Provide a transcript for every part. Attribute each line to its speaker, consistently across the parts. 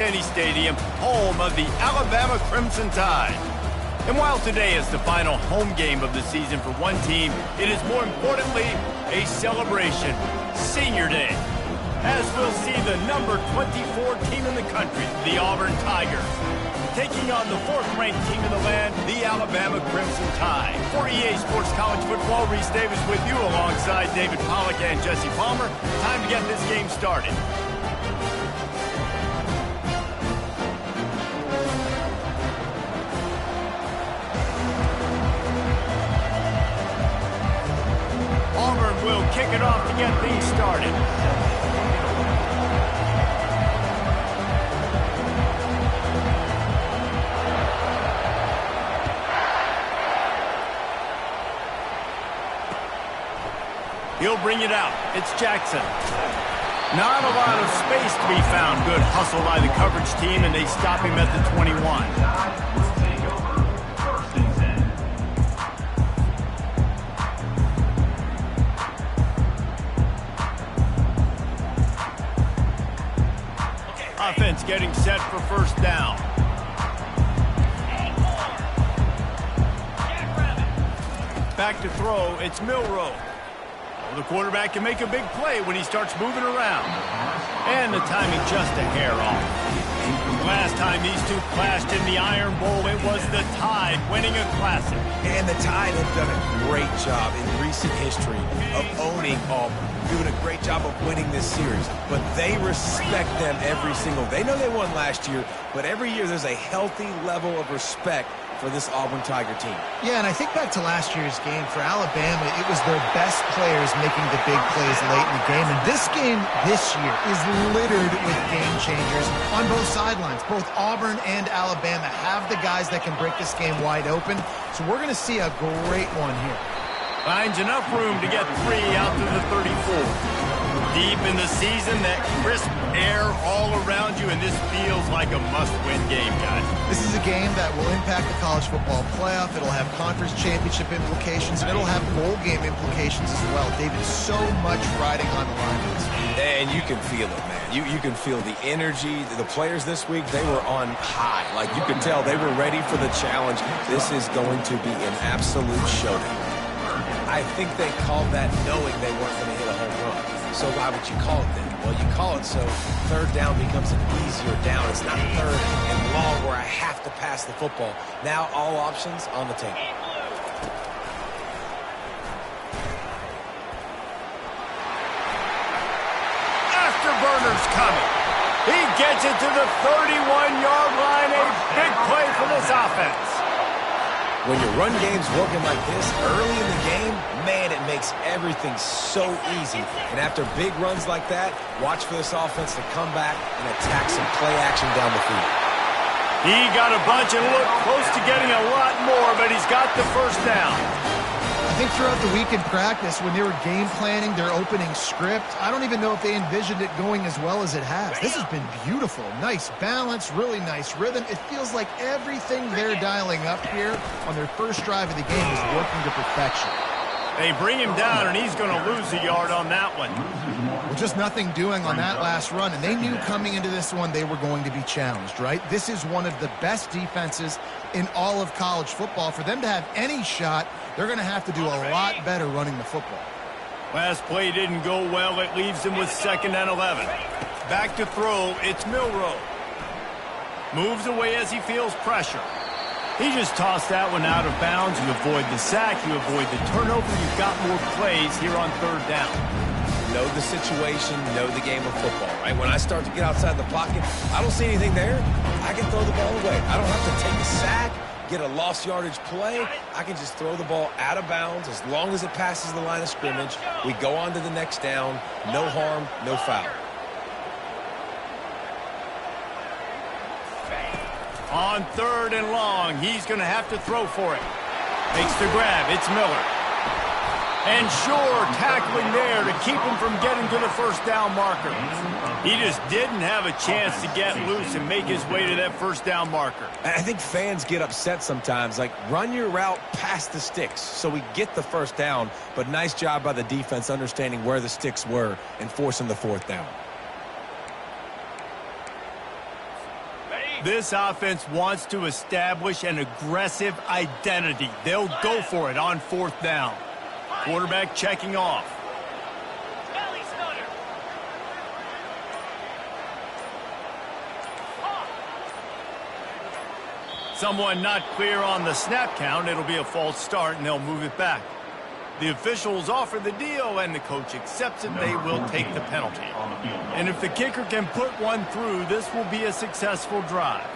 Speaker 1: Stadium, home of the Alabama Crimson Tide. And while today is the final home game of the season for one team, it is more importantly a celebration, Senior Day, as we'll see the number 24 team in the country, the Auburn Tigers, taking on the fourth-ranked team in the land, the Alabama Crimson Tide. For EA Sports College Football, Reese Davis with you alongside David Pollack and Jesse Palmer. Time to get this game started. Auburn will kick it off to get things started. He'll bring it out. It's Jackson. Not a lot of space to be found. Good hustle by the coverage team, and they stop him at the 21. Offense getting set for first down. Back to throw, it's Milroe. The quarterback can make a big play when he starts moving around. And the timing just a hair off. Last time these two clashed in the Iron Bowl, it was the Tide winning a classic.
Speaker 2: And the Tide have done a great job in recent history of owning Auburn, doing a great job of winning this series. But they respect them every single. They know they won last year, but every year there's a healthy level of respect for this Auburn Tiger team.
Speaker 3: Yeah, and I think back to last year's game for Alabama, it was their best players making the big plays late in the game. And this game this year is littered with game changers on both sidelines. Both Auburn and Alabama have the guys that can break this game wide open. So we're going to see a great one here.
Speaker 1: Finds enough room to get 3 out to the 34. Deep in the season, that crisp air all around you, and this feels like a must-win game, guys.
Speaker 3: This is a game that will impact the college football playoff. It'll have conference championship implications, and it'll have bowl game implications as well. David, so much riding on the line.
Speaker 2: And you can feel it, man. You can feel the energy. The players this week, they were on high. Like, you could tell they were ready for the challenge. This is going to be an absolute showdown. I think they called that knowing they weren't going to hit a home run. So why would you call it then? Well, you call it so third down becomes an easier down. It's not third and long where I have to pass the football. Now all options on the table.
Speaker 1: Afterburner's coming. He gets it to the 31-yard line. A big play for this offense.
Speaker 2: When your run game's working like this early in the game, man, it makes everything so easy. And after big runs like that, watch for this offense to come back and attack some play action down the field.
Speaker 1: He got a bunch and looked close to getting a lot more, but he's got the first down.
Speaker 3: I think throughout the week in practice, when they were game planning their opening script, I don't even know if they envisioned it going as well as it has. This has been beautiful. Nice balance, really nice rhythm. It feels like everything they're dialing up here on their first drive of the game is working to perfection.
Speaker 1: They bring him down, and he's going to lose a yard on that one.
Speaker 3: Well, just nothing doing on that last run, and they knew coming into this one they were going to be challenged, right? This is one of the best defenses in all of college football. For them to have any shot, they're going to have to do a lot better running the football.
Speaker 1: Last play didn't go well. It leaves him with 2nd and 11. Back to throw, it's Milroe. Moves away as he feels pressure. He just tossed that one out of bounds. You avoid the sack, you avoid the turnover. You've got more plays here on third down.
Speaker 2: Know the situation, know the game of football, right? When I start to get outside the pocket, I don't see anything there. I can throw the ball away. I don't have to take a sack, get a lost yardage play. I can just throw the ball out of bounds as long as it passes the line of scrimmage. We go on to the next down. No harm, no foul.
Speaker 1: On 3rd and long, he's going to have to throw for it. Makes the grab. It's Miller. And sure, tackling there to keep him from getting to the first down marker. He just didn't have a chance to get loose and make his way to that first down marker.
Speaker 2: I think fans get upset sometimes. Like, run your route past the sticks so we get the first down. But nice job by the defense understanding where the sticks were and forcing the 4th down.
Speaker 1: This offense wants to establish an aggressive identity. They'll go for it on 4th down. Quarterback checking off. Someone not clear on the snap count. It'll be a false start, and they'll move it back. The officials offer the deal, and the coach accepts it. They will take the penalty. And if the kicker can put one through, this will be a successful drive.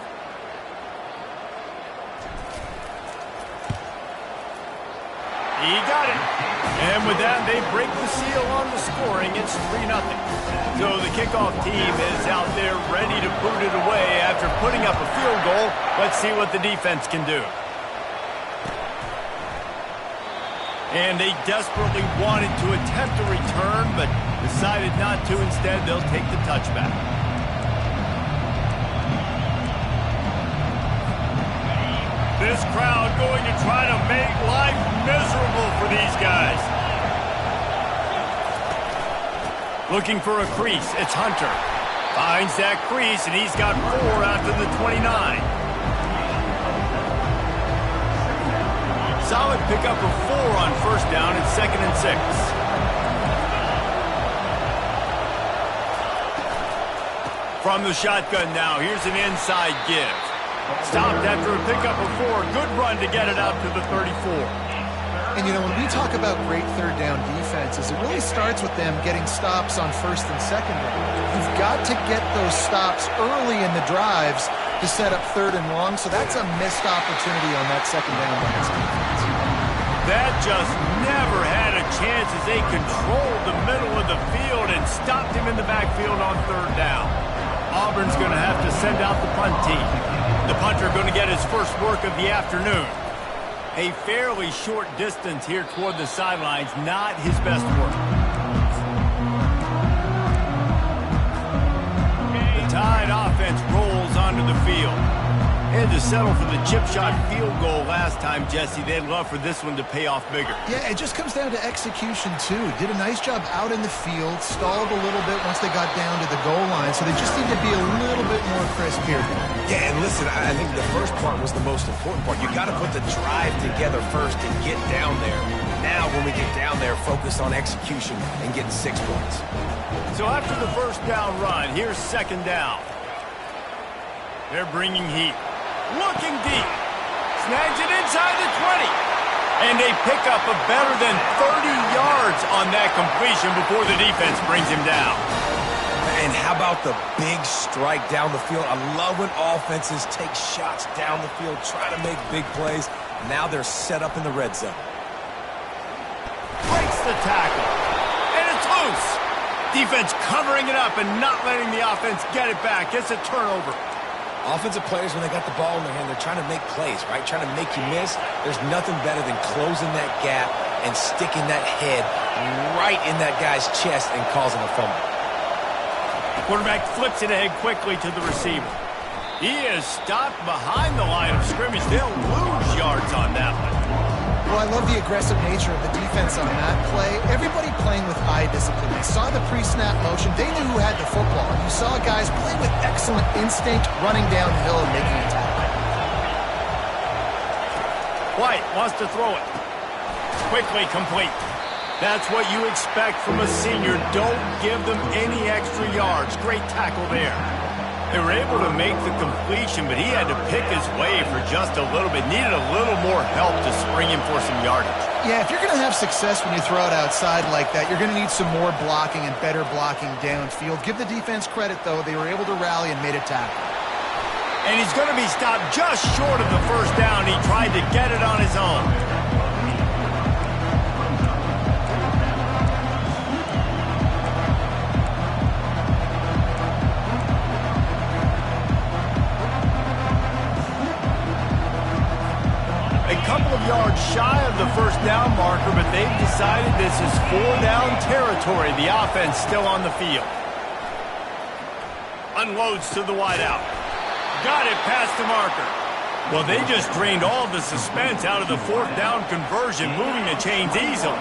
Speaker 1: He got it. And with that, they break the seal on the scoring. It's 3-0. So the kickoff team is out there ready to boot it away after putting up a field goal. Let's see what the defense can do. And they desperately wanted to attempt a return, but decided not to. Instead, they'll take the touchback. This crowd going to try to make life miserable for these guys. Looking for a crease. It's Hunter. Finds that crease, and he's got 4 out to the 29. Solid pickup of 4 on 1st down and 2nd and 6. From the shotgun now, here's an inside give. Stopped after a pickup of 4. Good run to get it out to the 34.
Speaker 3: And, you know, when we talk about great 3rd down defenses, it really starts with them getting stops on 1st and 2nd down. You've got to get those stops early in the drives to set up 3rd and long, so that's a missed opportunity on that 2nd down by this defense.
Speaker 1: That just never had a chance as they controlled the middle of the field and stopped him in the backfield on 3rd down. Auburn's going to have to send out the punt team. The punter going to get his first work of the afternoon. A fairly short distance here toward the sidelines, not his best work. The Tide offense rolls onto the field. Had to settle for the chip shot field goal last time, Jesse. They'd love for this one to pay off bigger.
Speaker 3: Yeah, it just comes down to execution, too. Did a nice job out in the field, stalled a little bit once they got down to the goal line, so they just need to be a little bit more crisp here.
Speaker 2: Yeah, and listen, I think the first part was the most important part. You got to put the drive together first and get down there. Now, when we get down there, focus on execution and getting 6 points.
Speaker 1: So after the 1st down run, here's 2nd down. They're bringing heat. Looking deep. Snags it inside the 20. And they pick up a better than 30 yards on that completion before the defense brings him down.
Speaker 2: And how about the big strike down the field? I love when offenses take shots down the field, try to make big plays. Now they're set up in the red zone.
Speaker 1: Breaks the tackle. And it's loose. Defense covering it up and not letting the offense get it back. It's a turnover.
Speaker 2: Offensive players, when they got the ball in their hand, they're trying to make plays, right? Trying to make you miss. There's nothing better than closing that gap and sticking that head right in that guy's chest and causing a fumble.
Speaker 1: Quarterback flips it ahead quickly to the receiver. He is stopped behind the line of scrimmage. They'll lose yards on that one.
Speaker 3: Well, I love the aggressive nature of the defense on that play. Everybody playing with eye discipline. They saw the pre-snap motion. They knew who had the football. And you saw guys playing with excellent instinct, running downhill and making a tackle.
Speaker 1: White wants to throw it. Quickly complete. That's what you expect from a senior. Don't give them any extra yards. Great tackle there. They were able to make the completion, but he had to pick his way for just a little bit. Needed a little more help to spring him for some yardage.
Speaker 3: Yeah, if you're going to have success when you throw it outside like that, you're going to need some more blocking and better blocking downfield. Give the defense credit, though. They were able to rally and made a tackle.
Speaker 1: And he's going to be stopped just short of the 1st down. He tried to get it on his own. Yards shy of the 1st down marker, but they've decided this is 4-down territory. The offense still on the field. Unloads to the wideout. Got it past the marker. Well, they just drained all the suspense out of the 4th down conversion, moving the chains easily.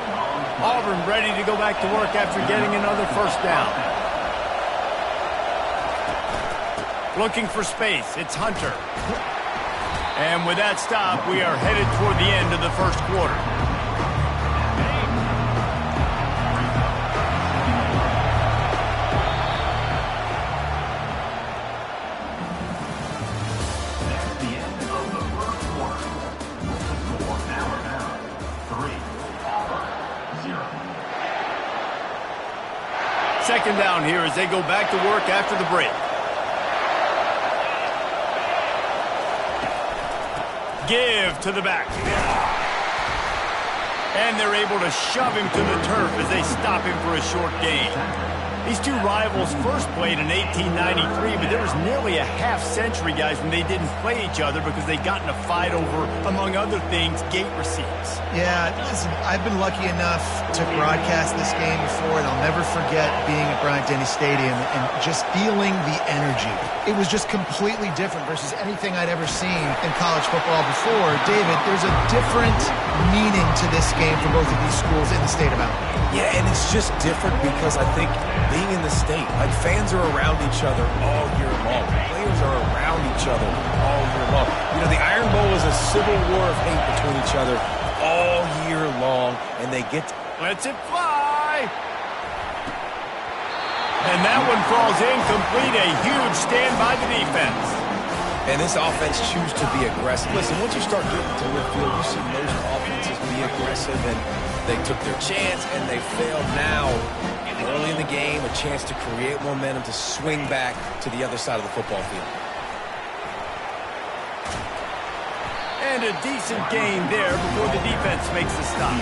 Speaker 1: Auburn ready to go back to work after getting another 1st down. Looking for space. It's Hunter. And with that stop, we are headed toward the end of the first quarter. Second down here as they go back to work after the break. Give to the back. And they're able to shove him to the turf as they stop him for a short gain. These two rivals first played in 1893, but there was nearly a half-century, guys, when they didn't play each other because they got in a fight over, among other things, gate receipts.
Speaker 3: Yeah, listen, I've been lucky enough to broadcast this game before, and I'll never forget being at Bryant-Denny Stadium and just feeling the energy. It was just completely different versus anything I'd ever seen in college football before. David, there's a different meaning to this game for both of these schools in the state of Alabama.
Speaker 2: Yeah, and it's just different because I think being in the state, like fans are around each other all year long. Players are around each other all year long. You know, the Iron Bowl is a civil war of hate between each other all year long, and they get to...
Speaker 1: Lets it fly! And that one falls incomplete. A huge stand by the defense.
Speaker 2: And this offense chooses to be aggressive. Listen, once you start getting to midfield, you see most offenses be aggressive, and they took their chance, and they failed. Now, early in the game, a chance to create momentum to swing back to the other side of the football field.
Speaker 1: And a decent gain there before the defense makes the stop.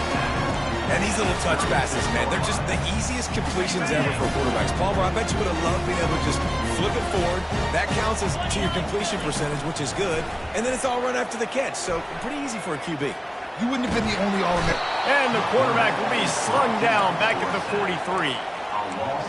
Speaker 2: And these little touch passes, man, they're just the easiest completions ever for quarterbacks. Palmer, I bet you would have loved being able to just flip it forward. That counts as to your completion percentage, which is good. And then it's all run after the catch, so pretty easy for a QB.
Speaker 3: You wouldn't have been the only All-American.
Speaker 1: And the quarterback will be slung down back at the 43.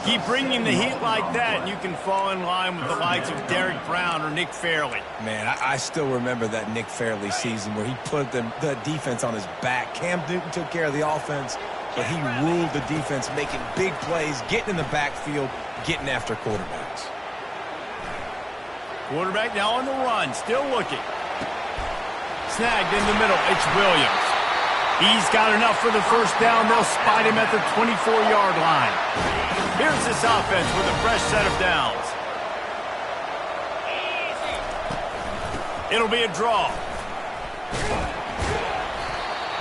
Speaker 1: Keep bringing the heat like that, and you can fall in line with the likes of Derek Brown or Nick Fairley.
Speaker 2: Man, I still remember that Nick Fairley season where he put the defense on his back. Cam Newton took care of the offense, but he ruled the defense, making big plays, getting in the backfield, getting after quarterbacks.
Speaker 1: Quarterback now on the run, still looking. Snagged in the middle, it's Williams. He's got enough for the first down. They'll spot him at the 24-yard line. Here's this offense with a fresh set of downs. It'll be a draw.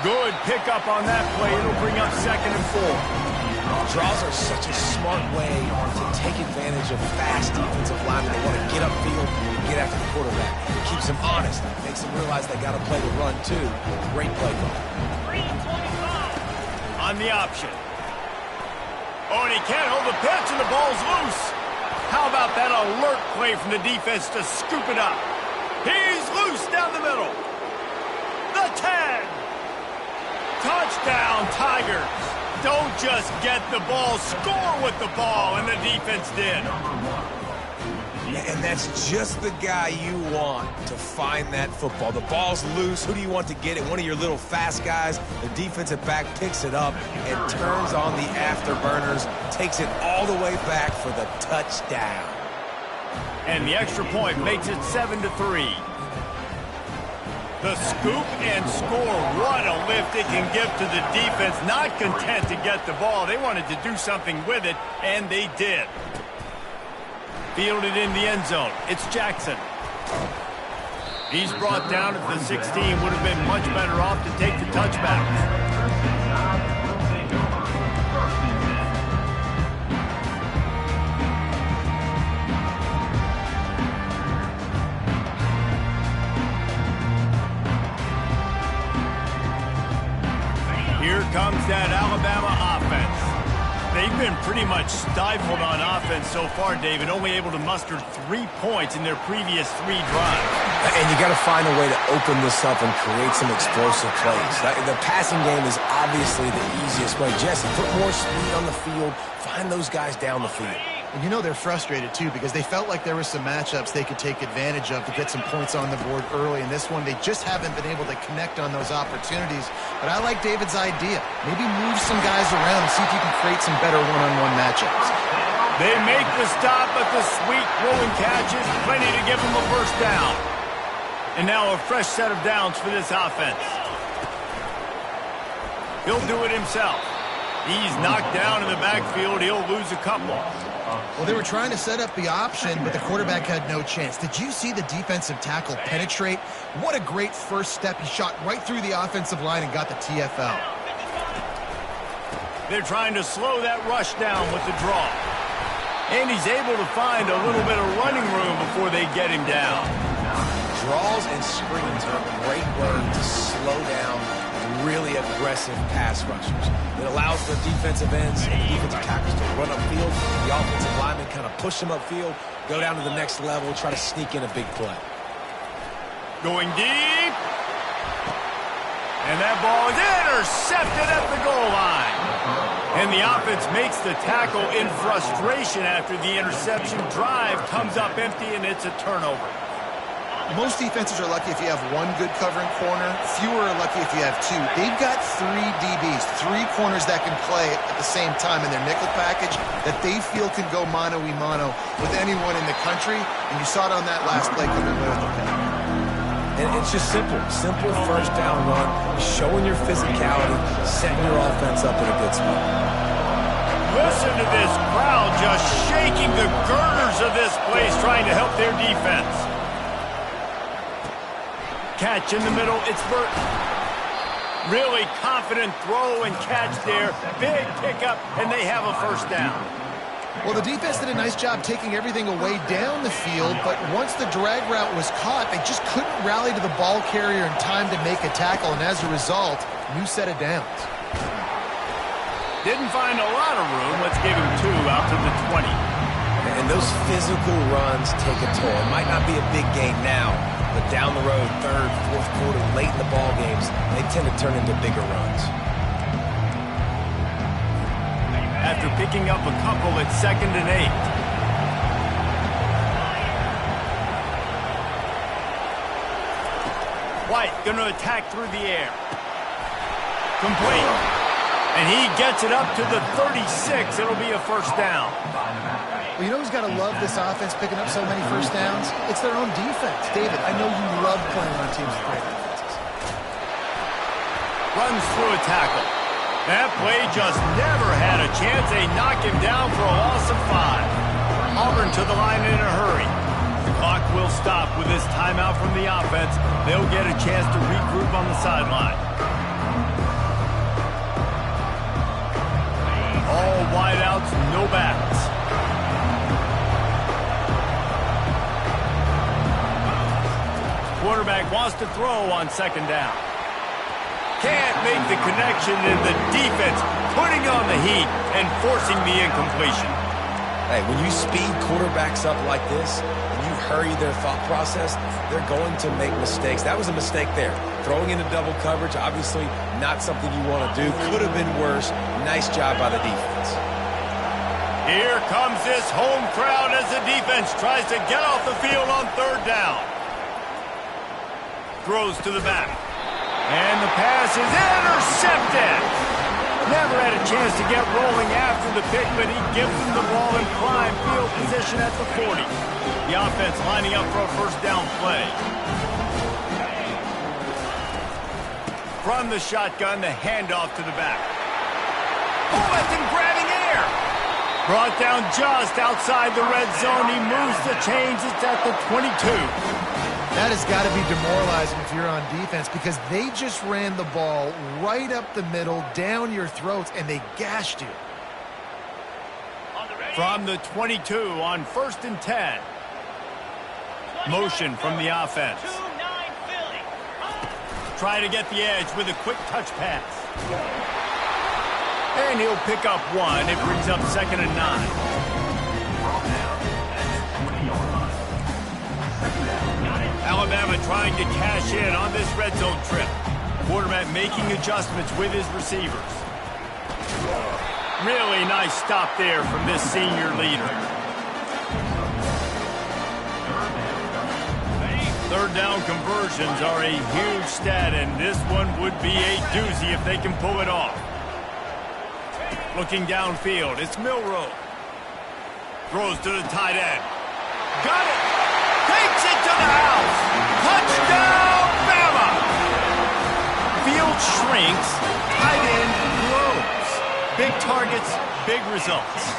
Speaker 1: Good pickup on that play. It'll bring up 2nd and 4.
Speaker 2: Draws are such a smart way to take advantage of fast defensive linemen. They want to get upfield and get after the quarterback. It keeps them honest. Makes them realize they got to play the run, too. Great play call.
Speaker 1: On the option. Oh, and he can't hold the pitch, and the ball's loose. How about that alert play from the defense to scoop it up? He's loose down the middle. The 10. Touchdown, Tigers. Don't just get the ball, score with the ball, and the defense did.
Speaker 2: And that's just the guy you want to find that football. The ball's loose. Who do you want to get it? One of your little fast guys. The defensive back picks it up and turns on the afterburners, takes it all the way back for the touchdown.
Speaker 1: And the extra point makes it 7-3. The scoop and score. What a lift it can give to the defense. Not content to get the ball. They wanted to do something with it, and they did. Fielded in the end zone. It's Jackson. He's brought down at the 16. Would have been much better off to take the touchback. Here comes that Alabama offense. They've been pretty much stifled on offense so far, David, only able to muster 3 points in their previous 3 drives.
Speaker 2: And you got to find a way to open this up and create some explosive plays. The passing game is obviously the easiest way. Jesse, put more speed on the field, find those guys down the field.
Speaker 3: And you know they're frustrated, too, because they felt like there were some matchups they could take advantage of to get some points on the board early. In this one, they just haven't been able to connect on those opportunities. But I like David's idea. Maybe move some guys around and see if you can create some better one-on-one matchups.
Speaker 1: They make the stop, but the sweet throwing catch is plenty to give them a first down. And now a fresh set of downs for this offense. He'll do it himself. He's knocked down in the backfield. He'll lose a couple.
Speaker 3: Well, they were trying to set up the option, but the quarterback had no chance. Did you see the defensive tackle penetrate? What a great first step. He shot right through the offensive line and got the TFL.
Speaker 1: They're trying to slow that rush down with the draw. And he's able to find a little bit of running room before they get him down.
Speaker 2: Draws and screens are a great way to slow down really aggressive pass rushers. It allows the defensive ends and the defensive tackles to run upfield. The offensive linemen kind of push them upfield, go down to the next level, try to sneak in a big play.
Speaker 1: Going deep. And that ball is intercepted at the goal line. And the offense makes the tackle in frustration after the interception. Drive comes up empty, and it's a turnover.
Speaker 3: Most defenses are lucky if you have one good covering corner. Fewer are lucky if you have two. They've got three DBs, three corners that can play at the same time in their nickel package that they feel can go mano-a-mano with anyone in the country. And you saw it on that last play coming away with the pick.
Speaker 2: And it's just simple first down run, showing your physicality, setting your offense up in a good spot.
Speaker 1: Listen to this crowd just shaking the girders of this place, trying to help their defense. Catch in the middle, it's Burton. Really confident throw and catch there. Big pickup, and they have a first down.
Speaker 3: Well, the defense did a nice job taking everything away down the field, but once the drag route was caught, they just couldn't rally to the ball carrier in time to make a tackle, and as a result, new set of downs.
Speaker 1: Didn't find a lot of room. Let's give him 2 out to the 20.
Speaker 2: And those physical runs take a toll. It might not be a big game now, but down the road, third, fourth quarter, late in the ball games, they tend to turn into bigger runs.
Speaker 1: After picking up a couple at 2nd and 8. White going to attack through the air. Complete. And he gets it up to the 36. It'll be a first down.
Speaker 3: Well, you know who's got to love this offense picking up so many first downs? It's their own defense. David, I know you love playing on teams with great defenses.
Speaker 1: Runs through a tackle. That play just never had a chance. They knock him down for a loss of 5. Auburn to the line in a hurry. The clock will stop with this timeout from the offense. They'll get a chance to regroup on the sideline. All wideouts, no backs. Quarterback wants to throw on 2nd down. Can't make the connection, and the defense putting on the heat and forcing the incompletion.
Speaker 2: Hey, when you speed quarterbacks up like this, and you hurry their thought process, they're going to make mistakes. That was a mistake there. Throwing into double coverage, obviously not something you want to do. Could have been worse. Nice job by the defense.
Speaker 1: Here comes this home crowd as the defense tries to get off the field on 3rd down. Throws to the back. And the pass is intercepted. Never had a chance to get rolling after the pick, but he gives them the ball in prime field position at the 40. The offense lining up for a first down play. From the shotgun, the handoff to the back. Bullet and grabbing air. Brought down just outside the red zone. He moves the chains. It's at the 22.
Speaker 3: That has got to be demoralizing if you're on defense because they just ran the ball right up the middle, down your throats, and they gashed you.
Speaker 1: From the 22 on 1st and 10. Motion from the offense. Try to get the edge with a quick touch pass. And he'll pick up 1. It brings up 2nd and 9. Alabama trying to cash in on this red zone trip. Quarterback making adjustments with his receivers. Really nice stop there from this senior leader. 3rd down conversions are a huge stat, and this one would be a doozy if they can pull it off. Looking downfield, it's Milroe. Throws to the tight end. Got it. Takes it to the house. Touchdown, Bama. Field shrinks. Tight end grows. Big targets, big results.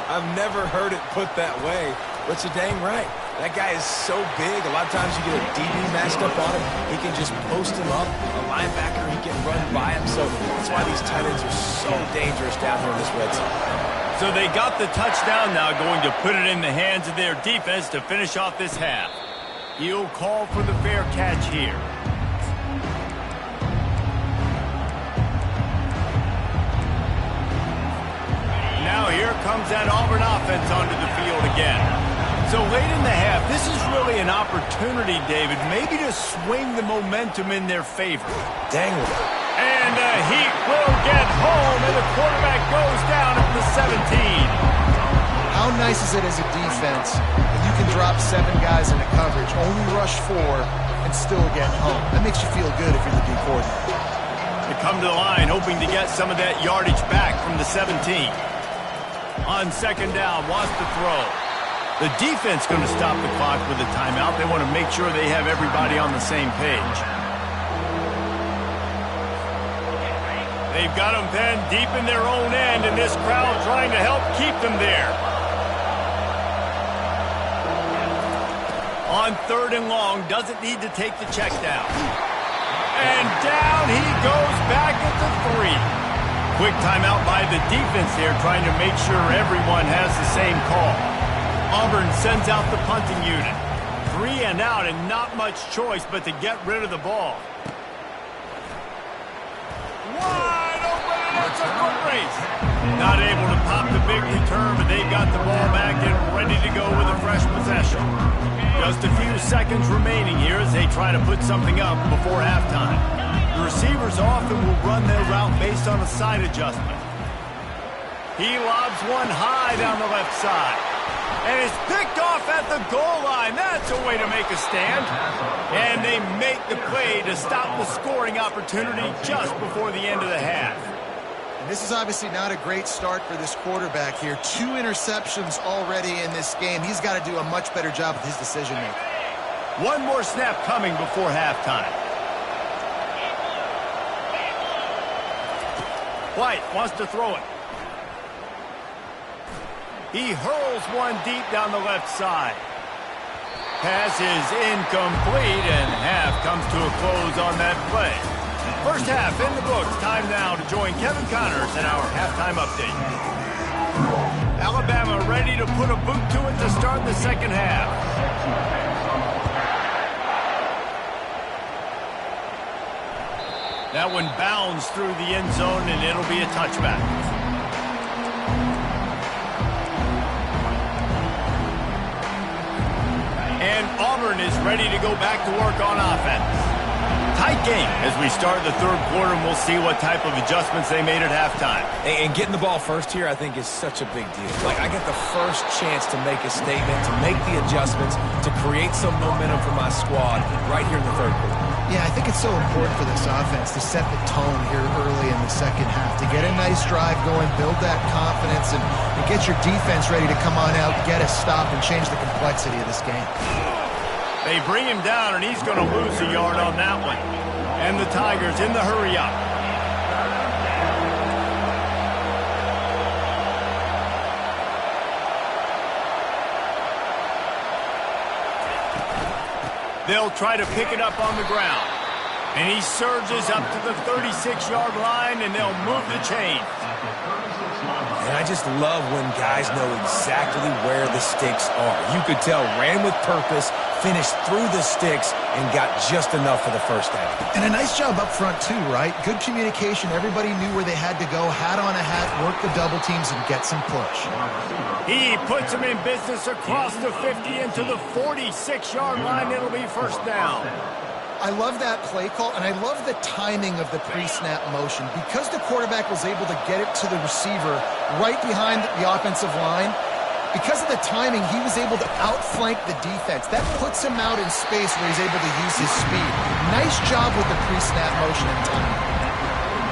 Speaker 2: I've never heard it put that way, but you're dang right. That guy is so big. A lot of times you get a DB matched up on him. He can just post him up. A linebacker, he can run by him. So that's why these tight ends are so dangerous down here in this red zone.
Speaker 1: So they got the touchdown now, going to put it in the hands of their defense to finish off this half. He'll call for the fair catch here. Now here comes that Auburn offense onto the field again. So late in the half, this is really an opportunity, David, maybe to swing the momentum in their favor.
Speaker 2: Dang it.
Speaker 1: And the Heat will get home, and the quarterback goes down at the 17.
Speaker 3: How nice is it as a defense when you can drop 7 guys into coverage, only rush 4, and still get home? That makes you feel good if you're the D coordinator.
Speaker 1: They come to the line, hoping to get some of that yardage back from the 17. On second down, wants to throw. The defense going to stop the clock with a timeout. They want to make sure they have everybody on the same page. They've got them then deep in their own end, and this crowd trying to help keep them there. On third and long, doesn't need to take the check down. And down he goes back at the 3. Quick timeout by the defense here, trying to make sure everyone has the same call. Auburn sends out the punting unit. 3 and out, and not much choice but to get rid of the ball. Wide open, and it's a foot race. Not able to pop the big return, but they've got the ball back and ready to go with a fresh possession. Just a few seconds remaining here as they try to put something up before halftime. The receivers often will run their route based on a side adjustment. He lobs one high down the left side. And it's picked off at the goal line. That's a way to make a stand. And they make the play to stop the scoring opportunity just before the end of the half.
Speaker 3: And this is obviously not a great start for this quarterback here. 2 interceptions already in this game. He's got to do a much better job with his decision-making.
Speaker 1: One more snap coming before halftime. White wants to throw it. He hurls one deep down the left side. Pass is incomplete, and half comes to a close on that play. First half in the books. Time now to join Kevin Connors in our halftime update. Alabama ready to put a boot to it to start the second half. That one bounds through the end zone, and it'll be a touchback. And Auburn is ready to go back to work on offense. Tight game as we start the third quarter, and we'll see what type of adjustments they made at halftime.
Speaker 2: And getting the ball first here, I think, is such a big deal. Like, I get the first chance to make a statement, to make the adjustments, to create some momentum for my squad right here in the third quarter.
Speaker 3: Yeah, I think it's so important for this offense to set the tone here early in the second half, to get a nice drive going, build that confidence, and get your defense ready to come on out, get a stop, and change the complexity of this game.
Speaker 1: They bring him down, and he's going to lose a yard on that one. And the Tigers in the hurry-up. They'll try to pick it up on the ground. And he surges up to the 36-yard line, and they'll move the chain.
Speaker 2: And I just love when guys know exactly where the sticks are. You could tell, ran with purpose, finished through the sticks, and got just enough for the first down.
Speaker 3: And a nice job up front, too, right? Good communication. Everybody knew where they had to go, hat on a hat, work the double teams, and get some push.
Speaker 1: He puts him in business across the 50 into the 46-yard line. It'll be first down.
Speaker 3: I love that play call, and I love the timing of the pre-snap motion. Because the quarterback was able to get it to the receiver right behind the offensive line, because of the timing, he was able to outflank the defense. That puts him out in space where he's able to use his speed. Nice job with the pre-snap motion and timing.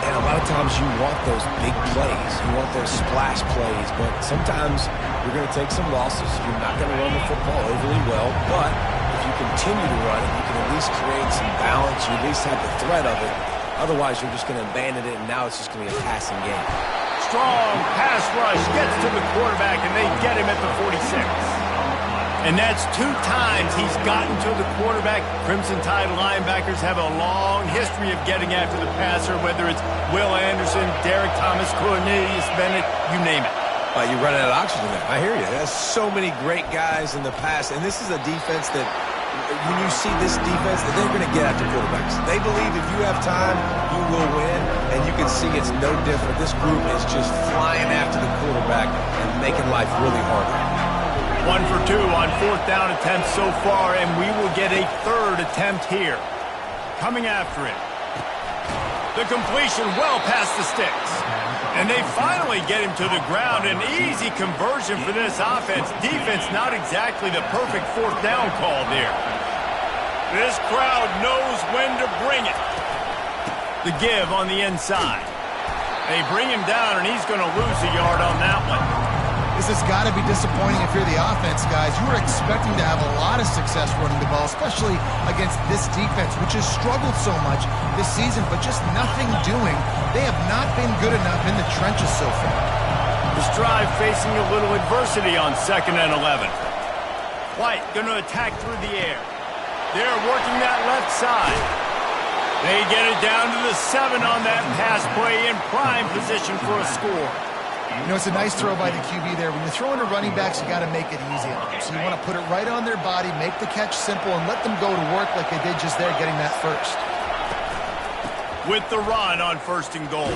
Speaker 2: And a lot of times you want those big plays. You want those splash plays. But sometimes you're going to take some losses. You're not going to run the football overly well. But if you continue to run it, you can at least create some balance. You at least have the threat of it. Otherwise, you're just going to abandon it, and now it's just going to be a passing game.
Speaker 1: Strong pass rush gets to the quarterback, and they get him at the 46. And that's 2 times he's gotten to the quarterback. Crimson Tide linebackers have a long history of getting after the passer, whether it's Will Anderson, Derek Thomas, Cornelius Bennett, you name it.
Speaker 2: You run out of oxygen there. I hear you. There's so many great guys in the past, and this is a defense that when you see this defense, they're going to get after quarterbacks. They believe if you have time, you will win, and you can see it's no different. This group is just flying after the quarterback and making life really hard.
Speaker 1: 1 for 2 on 4th down attempts so far, and we will get a 3rd attempt here. Coming after it. The completion well past the sticks. And they finally get him to the ground. An easy conversion for this offense. Defense not exactly the perfect 4th down call there. This crowd knows when to bring it. The give on the inside. They bring him down, and he's going to lose a yard on that one.
Speaker 3: This has got to be disappointing if you're the offense, guys. You were expecting to have a lot of success running the ball, especially against this defense, which has struggled so much this season, but just nothing doing. They have not been good enough in the trenches so far.
Speaker 1: This drive facing a little adversity on 2nd and 11. White going to attack through the air. They're working that left side. They get it down to the 7 on that pass play in prime position for a score.
Speaker 3: You know, it's a nice throw by the QB there. When you're throwing to running backs, you got to make it easy on them. So you want to put it right on their body, make the catch simple, and let them go to work like they did just there, getting that first.
Speaker 1: With the run on 1st and goal.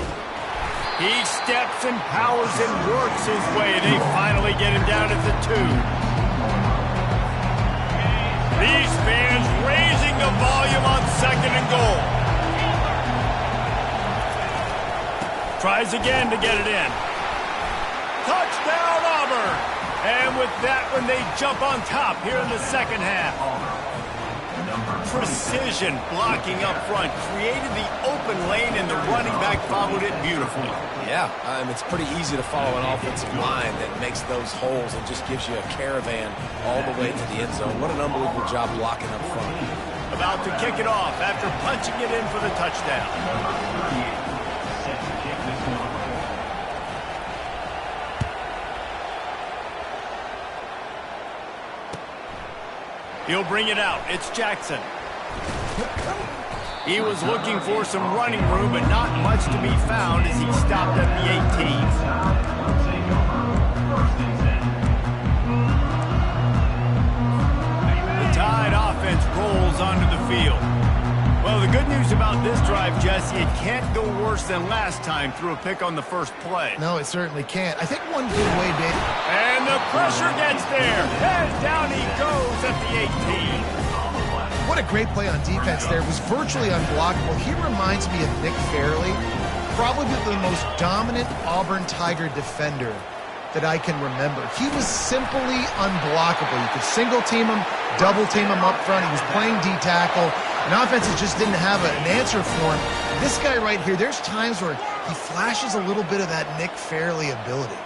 Speaker 1: He steps and powers and works his way. They finally get him down at the 2. These fans raising the volume on 2nd and goal. Tries again to get it in. Touchdown, Auburn! And with that one, they jump on top here in the 2nd half. Precision blocking up front created the open lane, and the running back followed it beautifully.
Speaker 2: Yeah, it's pretty easy to follow an offensive line that makes those holes and just gives you a caravan all the way to the end zone. What an unbelievable job blocking up front.
Speaker 1: About to kick it off after punching it in for the touchdown. He'll bring it out. It's Jackson. He was looking for some running room, but not much to be found as he stopped at the 18. The Tide offense rolls onto the field. Well, the good news about this drive, Jesse, it can't go worse than last time through a pick on the first play.
Speaker 3: No, it certainly can't. I think one good way, Dave.
Speaker 1: And the pressure gets there. Head down he goes at the 18.
Speaker 3: What a great play on defense there. It was virtually unblockable. He reminds me of Nick Fairley, probably the most dominant Auburn Tiger defender that I can remember. He was simply unblockable. You could single team him, double team him up front. He was playing D-tackle, and offenses just didn't have an answer for him. This guy right here, there's times where he flashes a little bit of that Nick Fairley ability.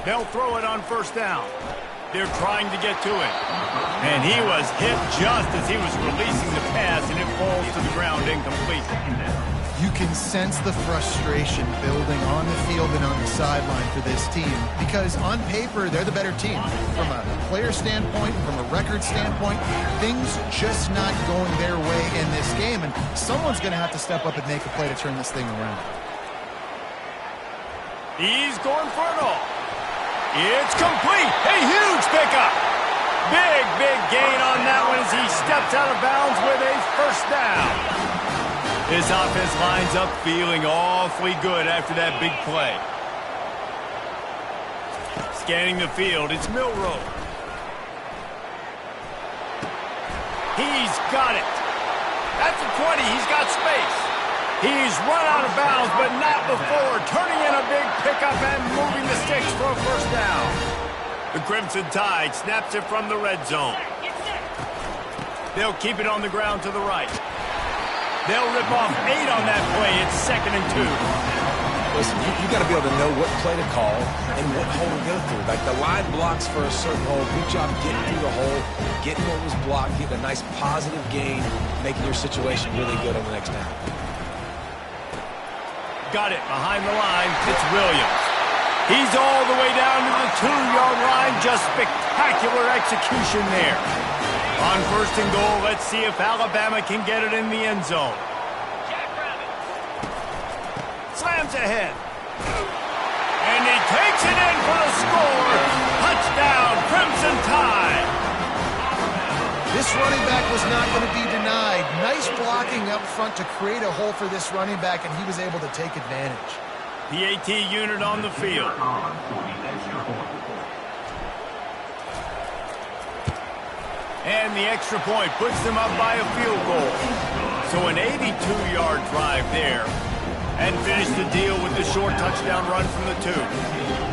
Speaker 1: They'll throw it on 1st down. They're trying to get to it. And he was hit just as he was releasing the pass, and it falls to the ground incomplete.
Speaker 3: You can sense the frustration building on the field and on the sideline for this team because on paper, they're the better team. From a player standpoint, from a record standpoint, things just not going their way in this game, and someone's going to have to step up and make a play to turn this thing around.
Speaker 1: He's going for it all. It's complete. A huge pickup. Big gain on that one as he steps out of bounds with a 1st down. His offense lines up feeling awfully good after that big play. Scanning the field, it's Milroe. He's got it. At the 20, he's got space. He's run out of bounds, but not before turning in a big pickup and moving the sticks for a 1st down. The Crimson Tide snaps it from the red zone. They'll keep it on the ground to the right. They'll rip off 8 on that play. It's 2nd and 2.
Speaker 2: Listen, you got to be able to know what play to call and what hole to go through. Like the line blocks for a certain hole. Good job getting through the hole, getting what was blocked, getting a nice positive gain, making your situation really good on the next down.
Speaker 1: Got it behind the line. It's Williams. He's all the way down to the 2-yard line. Just spectacular execution there. On 1st and goal, let's see if Alabama can get it in the end zone. Slams ahead. And he takes it in for the score. Touchdown, Crimson Tide.
Speaker 3: This running back was not going to be denied. Nice blocking up front to create a hole for this running back, and he was able to take advantage.
Speaker 1: PAT unit on the field. And the extra point puts them up by a field goal. So an 82-yard drive there. And finish the deal with the short touchdown run from the 2.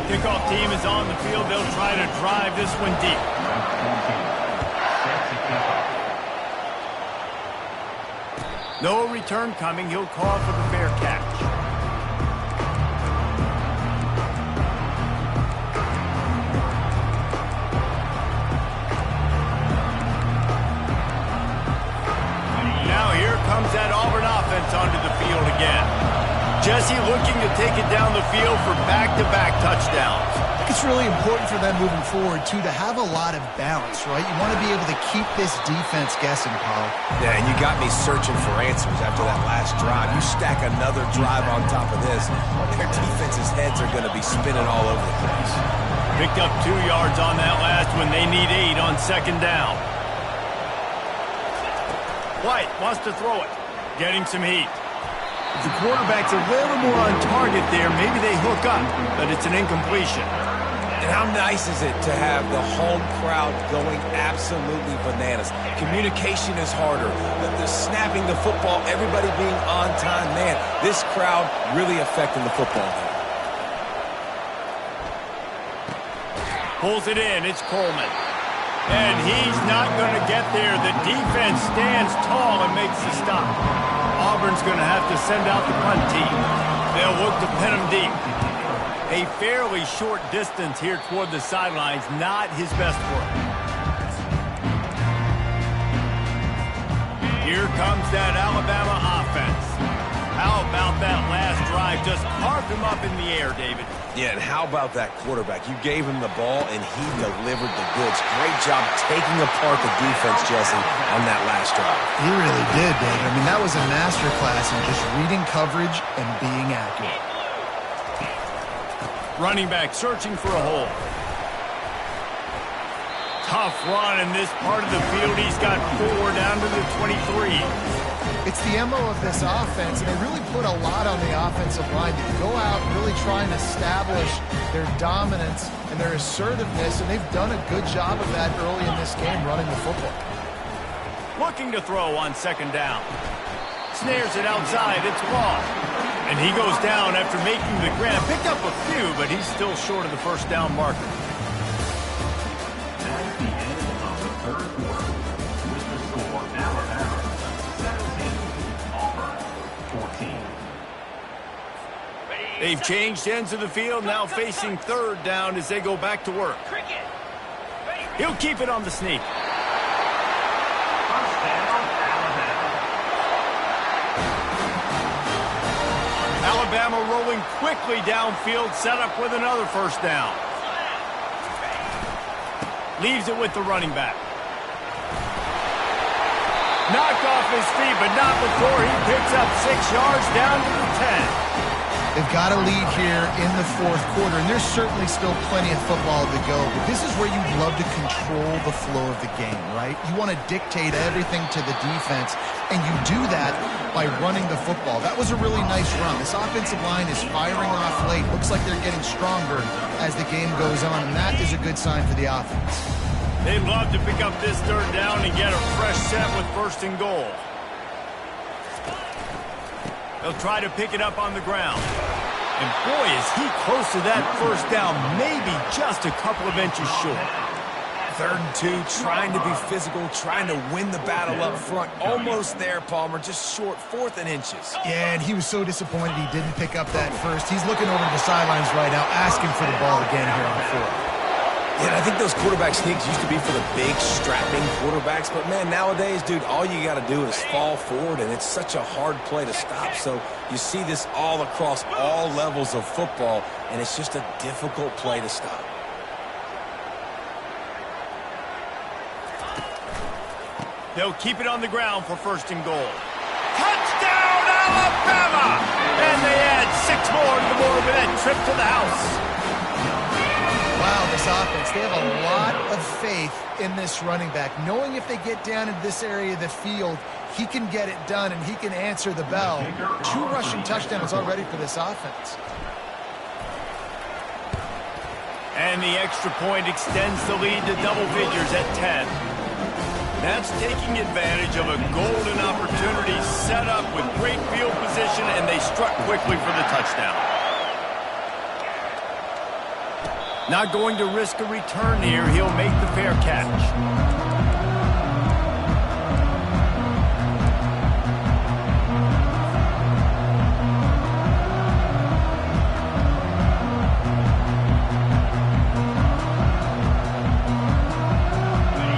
Speaker 1: Kickoff team is on the field. They'll try to drive this one deep. No return coming. He'll call for the fair catch. Now here comes that Auburn offense onto the field again. Jesse looking to take it down the field for back-to-back touchdowns.
Speaker 3: I think it's really important for them moving forward, too, to have a lot of balance, right? You want to be able to keep this defense guessing, Paul.
Speaker 2: Yeah, and you got me searching for answers after that last drive. You stack another drive on top of this, their defense's heads are going to be spinning all over the place.
Speaker 1: Picked up 2 yards on that last one. They need 8 on 2nd down. White wants to throw it. Getting some heat. If the quarterback's a little more on target there, maybe they hook up, but it's an incompletion.
Speaker 2: And how nice is it to have the home crowd going absolutely bananas? Communication is harder. The snapping the football, everybody being on time. Man, this crowd really affecting the football game.
Speaker 1: Pulls it in. It's Coleman. And he's not going to get there. The defense stands tall and makes the stop. Auburn's going to have to send out the punt team. They'll look to pin him deep. A fairly short distance here toward the sidelines. Not his best work. Here comes that Alabama offense. How about that last drive? Just carved him up in the air, David.
Speaker 2: Yeah, and how about that quarterback? You gave him the ball, and he delivered the goods. Great job taking apart the defense, Jesse, on that last drive.
Speaker 3: He really did, David. I mean, that was a masterclass in just reading coverage and being accurate.
Speaker 1: Running back searching for a hole. Tough run in this part of the field. He's got 4 down to the 23.
Speaker 3: It's the MO of this offense, and they really put a lot on the offensive line to go out and really try and establish their dominance and their assertiveness, and they've done a good job of that early in this game running the football.
Speaker 1: Looking to throw on 2nd down. Snares it outside. It's long. And he goes down after making the grab. Picked up a few, but he's still short of the 1st down marker.
Speaker 4: That's the end of the 3rd quarter. With the score, Alabama 17, Auburn 14.
Speaker 1: They've changed ends of the field, now facing 3rd down as they go back to work. He'll keep it on the sneak. Alabama rolling quickly downfield, set up with another 1st down. Leaves it with the running back. Knocked off his feet, but not before he picks up 6 yards down to the 10.
Speaker 3: They've got a lead here in the 4th quarter, and there's certainly still plenty of football to go, but this is where you'd love to control the flow of the game, right? You want to dictate everything to the defense, and you do that by running the football. That was a really nice run. This offensive line is firing off late. Looks like they're getting stronger as the game goes on, and that is a good sign for the offense.
Speaker 1: They'd love to pick up this 3rd down and get a fresh set with 1st and goal. They'll try to pick it up on the ground. And boy, is he close to that 1st down, maybe just a couple of inches short.
Speaker 2: 3rd and 2, trying to be physical, trying to win the battle up front. Almost there, Palmer, just short, 4th and inches.
Speaker 3: Yeah, and he was so disappointed he didn't pick up that first. He's looking over to the sidelines right now, asking for the ball again here on 4th.
Speaker 2: Yeah, and I think those quarterback sneaks used to be for the big, strapping quarterbacks. But, man, nowadays, dude, all you got to do is fall forward, and it's such a hard play to stop. So you see this all across all levels of football, and it's just a difficult play to stop.
Speaker 1: They'll keep it on the ground for 1st and goal. Touchdown, Alabama! And they add 6 more to the board with that trip to the house.
Speaker 3: Wow, this offense, they have a lot of faith in this running back, knowing if they get down in this area of the field, he can get it done and he can answer the bell. 2 rushing touchdowns already for this offense.
Speaker 1: And the extra point extends the lead to double figures at 10. That's taking advantage of a golden opportunity set up with great field position, and they struck quickly for the touchdown. Not going to risk a return here. He'll make the fair catch.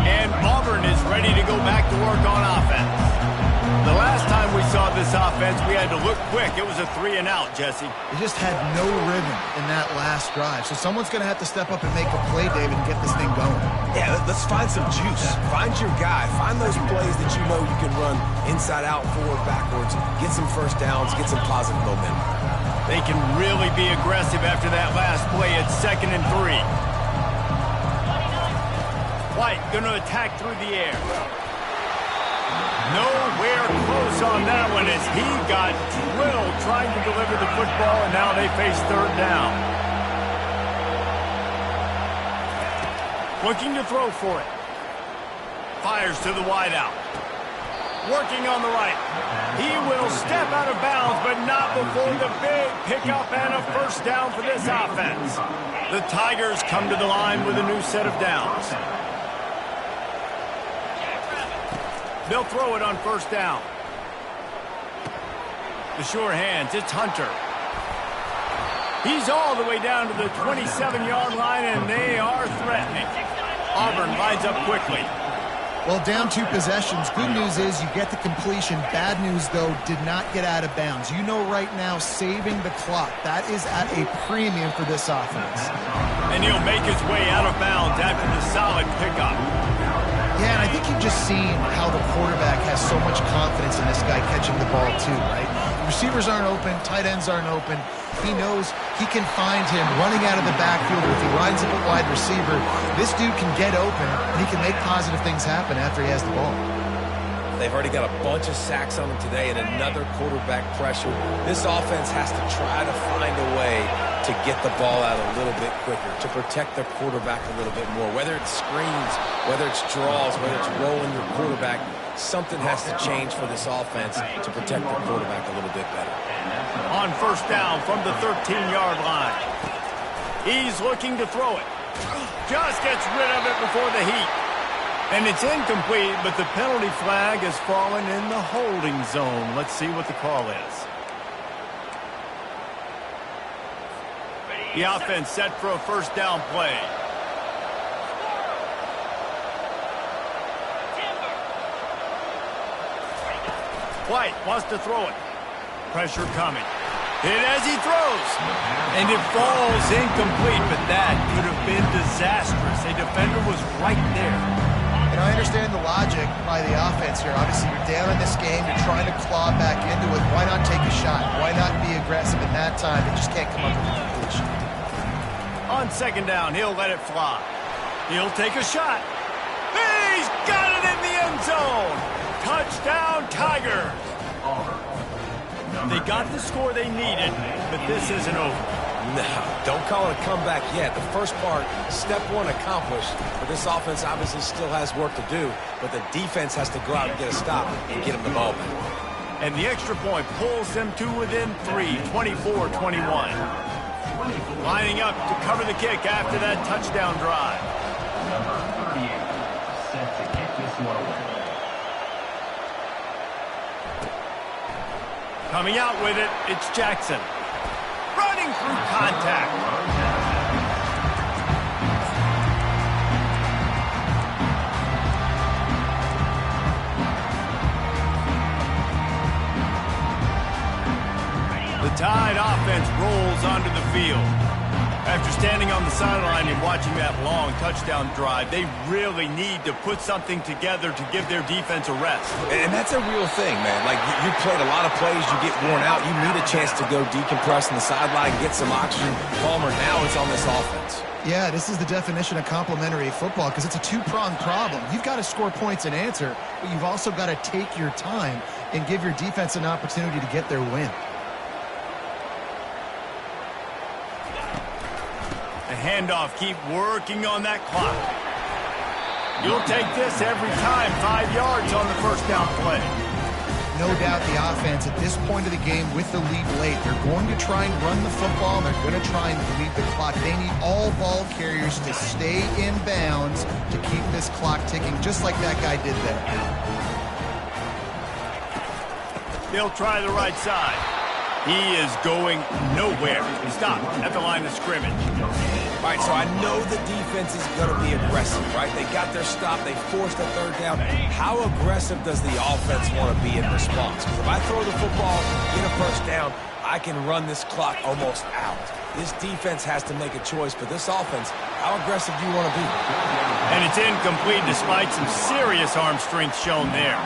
Speaker 1: And Auburn is ready to go back to work on offense. The last time we saw this offense, we had to look quick. It was a 3-and-out, Jesse.
Speaker 3: They just had no rhythm in that last drive. So someone's going to have to step up and make a play, David, and get this thing going.
Speaker 2: Yeah, let's find some juice. Find your guy. Find those plays that you know you can run inside out, forward, backwards. Get some first downs. Get some positive momentum.
Speaker 1: They can really be aggressive after that last play at 2nd and 3. White going to attack through the air. Nowhere close on that one as he got drilled trying to deliver the football, and now they face 3rd down. Looking to throw for it. Fires to the wideout. Working on the right. He will step out of bounds, but not before the big pickup and a 1st down for this offense. The Tigers come to the line with a new set of downs. They'll throw it on 1st down. The sure hands, it's Hunter. He's all the way down to the 27-yard line, and they are threatening. Auburn lines up quickly.
Speaker 3: Well, down 2 possessions. Good news is you get the completion. Bad news, though, did not get out of bounds. You know right now, saving the clock. That is at a premium for this offense.
Speaker 1: And he'll make his way out of bounds after the solid pickup.
Speaker 3: Yeah, and I think you've just seen how the quarterback has so much confidence in this guy catching the ball too, right? Receivers aren't open, tight ends aren't open. He knows he can find him running out of the backfield. If he lines up a wide receiver, this dude can get open, and he can make positive things happen after he has the ball.
Speaker 2: They've already got a bunch of sacks on them today and another quarterback pressure. This offense has to try to find a way to get the ball out a little bit quicker, to protect their quarterback a little bit more. Whether it's screens, whether it's draws, whether it's rolling your quarterback, something has to change for this offense to protect their quarterback a little bit better.
Speaker 1: On 1st down from the 13-yard line. He's looking to throw it. Just gets rid of it before the heat. And it's incomplete, but the penalty flag has fallen in the holding zone. Let's see what the call is. The offense set for a 1st down play. White wants to throw it. Pressure coming. Hit as he throws. And it falls incomplete, but that could have been disastrous. A defender was right there.
Speaker 3: And I understand the logic by the offense here. Obviously, you're down in this game. You're trying to claw back into it. Why not take a shot? Why not be aggressive in that time? They just can't come up with a completion.
Speaker 1: On 2nd down, he'll let it fly. He'll take a shot. He's got it in the end zone. Touchdown, Tigers. They got the score they needed, but this isn't over.
Speaker 2: No, don't call it a comeback yet. The first part, step 1 accomplished. But this offense obviously still has work to do, but the defense has to go out and get a stop and get him the ball back.
Speaker 1: And the extra point pulls them to within 3, 24-21. Lining up to cover the kick after that touchdown drive. Coming out with it, it's Jackson. Running through contact. The Tide offense rolls onto the field. After standing on the sideline and watching that long touchdown drive, they really need to put something together to give their defense a rest.
Speaker 2: And that's a real thing, man. Like, you played a lot of plays, you get worn out, you need a chance to go decompress on the sideline, get some oxygen. Palmer, now it's on this offense.
Speaker 3: Yeah, this is the definition of complementary football because it's a two-pronged problem. You've got to score points and answer, but you've also got to take your time and give your defense an opportunity to get their win.
Speaker 1: The handoff, keep working on that clock. You'll take this every time, 5 yards on the first down play.
Speaker 3: No doubt the offense at this point of the game with the lead late, they're going to try and run the football, and they're going to try and bleed the clock. They need all ball carriers to stay in bounds to keep this clock ticking, just like that guy did there.
Speaker 1: They'll try the right side. He is going nowhere. He stopped at the line of scrimmage.
Speaker 2: All right, so I know the defense is going to be aggressive, right? They got their stop. They forced a third down. How aggressive does the offense want to be in response? Because if I throw the football, get a first down, I can run this clock almost out. This defense has to make a choice, but this offense, how aggressive do you want to be?
Speaker 1: And it's incomplete despite some serious arm strength shown there.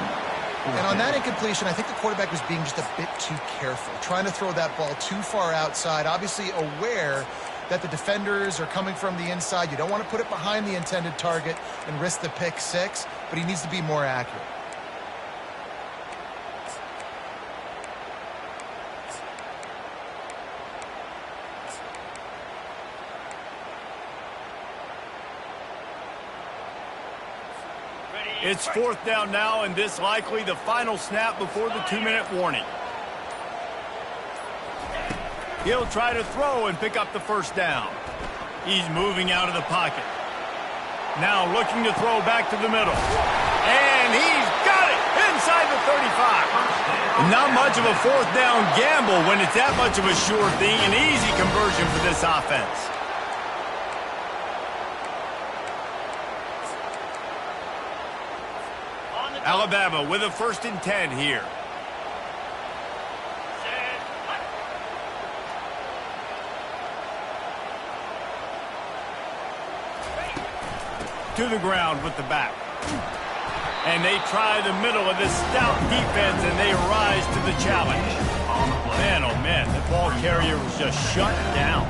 Speaker 3: And on that incompletion, I think the quarterback was being just a bit too careful, trying to throw that ball too far outside, obviously aware that the defenders are coming from the inside. You don't want to put it behind the intended target and risk the pick six, but he needs to be more accurate.
Speaker 1: It's fourth down now, and this likely the final snap before the 2-minute warning. He'll try to throw and pick up the first down. He's moving out of the pocket. Now looking to throw back to the middle. And he's got it inside the 35. Not much of a fourth down gamble when it's that much of a sure thing. An easy conversion for this offense. Alabama with a 1st and 10 here. To the ground with the back. And they try the middle of this stout defense, and they rise to the challenge. Man, oh man, the ball carrier was just shut down.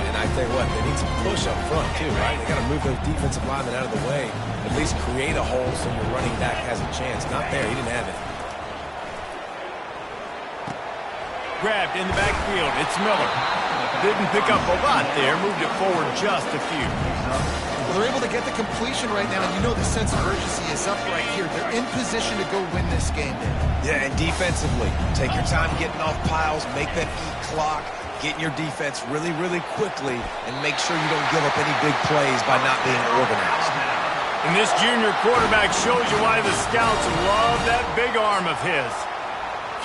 Speaker 2: And I tell you what, they need some push up front too, right? They got to move those defensive linemen out of the way. At least create a hole so your running back has a chance. Not there, he didn't have it.
Speaker 1: Grabbed in the backfield, it's Miller. Didn't pick up a lot there, moved it forward just a few.
Speaker 3: Well, they're able to get the completion right now, and you know the sense of urgency is up right here. They're in position to go win this game, Dave.
Speaker 2: Yeah, and defensively, take your time getting off piles, make that eat clock, get in your defense really, really quickly, and make sure you don't give up any big plays by not being organized.
Speaker 1: And this junior quarterback shows you why the scouts love that big arm of his.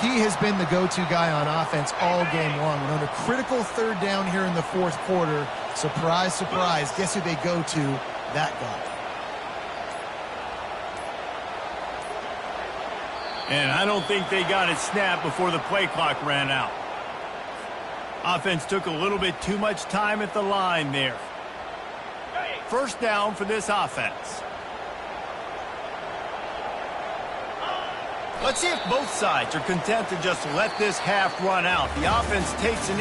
Speaker 3: He has been the go-to guy on offense all game long. And on a critical third down here in the fourth quarter, surprise, surprise, guess who they go to? That guy.
Speaker 1: And I don't think they got it snapped before the play clock ran out. Offense took a little bit too much time at the line there. First down for this offense. Let's see if both sides are content to just let this half run out. The offense takes an